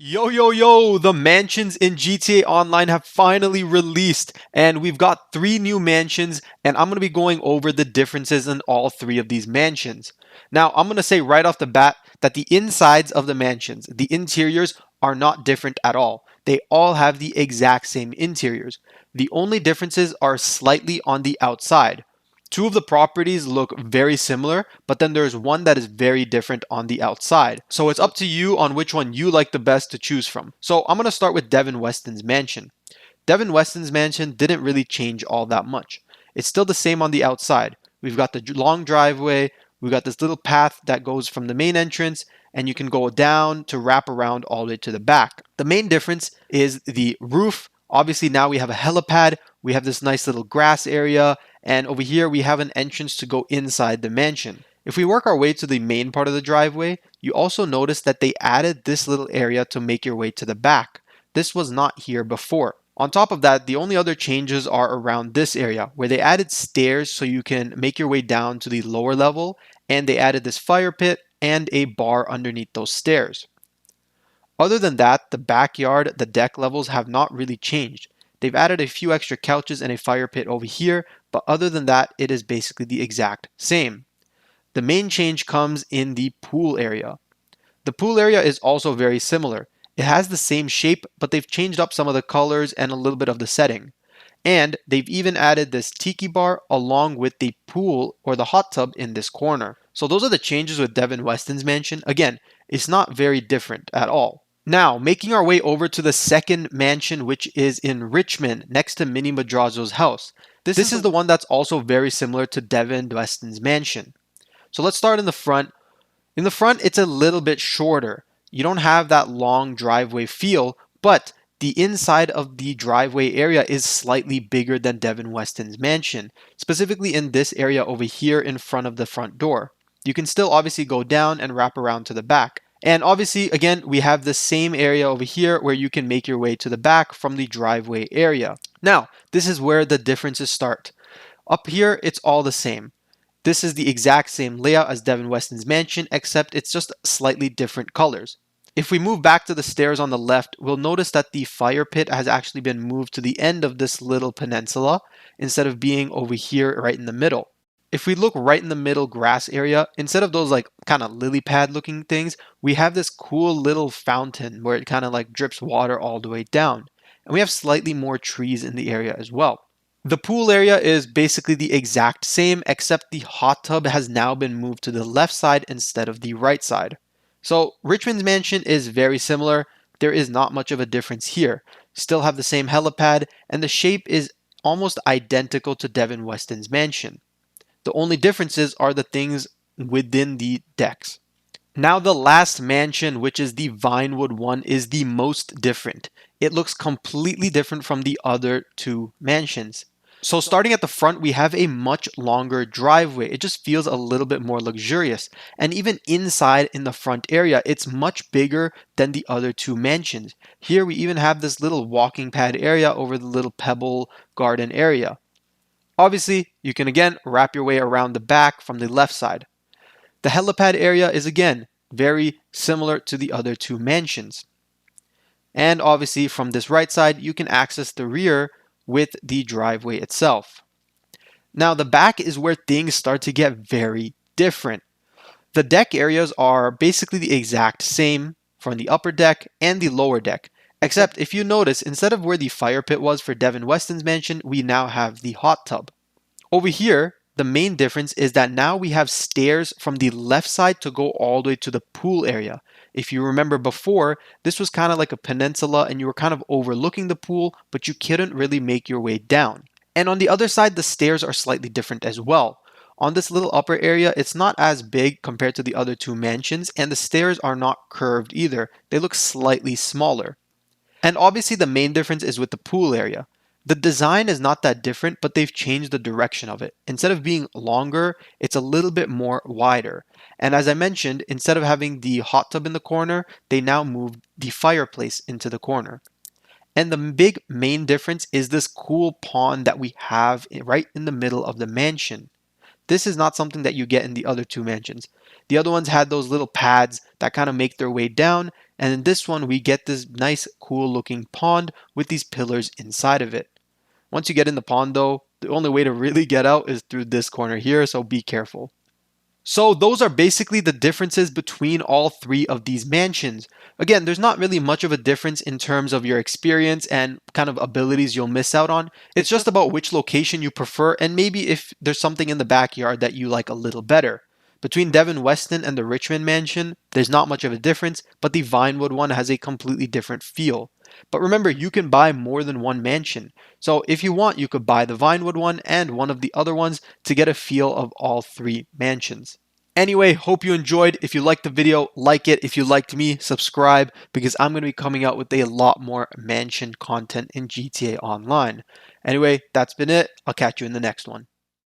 Yo, yo, yo, the mansions in GTA Online have finally released, and we've got three new mansions, and I'm going to be going over the differences in all three of these mansions. Now, I'm going to say right off the bat that the insides of the mansions, the interiors, are not different at all. They all have the exact same interiors. The only differences are slightly on the outside. Two of the properties look very similar, but then there's one that is very different on the outside. So it's up to you on which one you like the best to choose from. So I'm going to start with Devon Weston's mansion. Devon Weston's mansion didn't really change all that much. It's still the same on the outside. We've got the long driveway, we've got this little path that goes from the main entrance, and you can go down to wrap around all the way to the back. The main difference is the roof. Obviously, now we have a helipad, we have this nice little grass area, and over here we have an entrance to go inside the mansion. If we work our way to the main part of the driveway, you also notice that they added this little area to make your way to the back. This was not here before. On top of that, the only other changes are around this area where they added stairs so you can make your way down to the lower level, and they added this fire pit and a bar underneath those stairs. Other than that, the backyard, the deck levels have not really changed. They've added a few extra couches and a fire pit over here, but other than that, it is basically the exact same. The main change comes in the pool area. The pool area is also very similar. It has the same shape, but they've changed up some of the colors and a little bit of the setting. And they've even added this tiki bar along with the pool or the hot tub in this corner. So those are the changes with Devon Weston's mansion. Again, it's not very different at all. Now, making our way over to the second mansion, which is in Richmond, next to Minnie Madrazo's house. This is the one that's also very similar to Devon Weston's mansion. So let's start in the front. In the front, it's a little bit shorter. You don't have that long driveway feel, but the inside of the driveway area is slightly bigger than Devon Weston's mansion, specifically in this area over here in front of the front door. You can still obviously go down and wrap around to the back. And obviously, again, we have the same area over here where you can make your way to the back from the driveway area. Now, this is where the differences start. Up here, it's all the same. This is the exact same layout as Devon Weston's mansion, except it's just slightly different colors. If we move back to the stairs on the left, we'll notice that the fire pit has actually been moved to the end of this little peninsula instead of being over here right in the middle. If we look right in the middle grass area, instead of those like kind of lily pad looking things, we have this cool little fountain where it kind of like drips water all the way down. And we have slightly more trees in the area as well. The pool area is basically the exact same, except the hot tub has now been moved to the left side instead of the right side. So Richmond's mansion is very similar. There is not much of a difference here. Still have the same helipad, and the shape is almost identical to Devon Weston's mansion. The only differences are the things within the decks. Now the last mansion, which is the Vinewood one, is the most different. It looks completely different from the other two mansions. So starting at the front, we have a much longer driveway. It just feels a little bit more luxurious. And even inside in the front area, it's much bigger than the other two mansions. Here we even have this little walking pad area over the little pebble garden area. Obviously, you can again wrap your way around the back from the left side. The helipad area is again very similar to the other two mansions. And obviously from this right side, you can access the rear with the driveway itself. Now the back is where things start to get very different. The deck areas are basically the exact same from the upper deck and the lower deck. Except if you notice, instead of where the fire pit was for Devon Weston's mansion, we now have the hot tub. Over here, the main difference is that now we have stairs from the left side to go all the way to the pool area. If you remember before, this was kind of like a peninsula and you were kind of overlooking the pool, but you couldn't really make your way down. And on the other side, the stairs are slightly different as well. On this little upper area, it's not as big compared to the other two mansions, and the stairs are not curved either. They look slightly smaller. And obviously the main difference is with the pool area. The design is not that different, but they've changed the direction of it. Instead of being longer, it's a little bit more wider. And as I mentioned, instead of having the hot tub in the corner, they now moved the fireplace into the corner. And the big main difference is this cool pond that we have right in the middle of the mansion. This is not something that you get in the other two mansions. The other ones had those little pads that kind of make their way down, and in this one we get this nice cool looking pond with these pillars inside of it. Once you get in the pond though, the only way to really get out is through this corner here, so be careful. So those are basically the differences between all three of these mansions. Again, there's not really much of a difference in terms of your experience and kind of abilities you'll miss out on. It's just about which location you prefer and maybe if there's something in the backyard that you like a little better. Between Devon Weston and the Richmond mansion, there's not much of a difference, but the Vinewood one has a completely different feel. But remember, you can buy more than one mansion. So if you want, you could buy the Vinewood one and one of the other ones to get a feel of all three mansions. Anyway, hope you enjoyed. If you liked the video, like it. If you liked me, subscribe because I'm going to be coming out with a lot more mansion content in GTA Online. Anyway, that's been it. I'll catch you in the next one.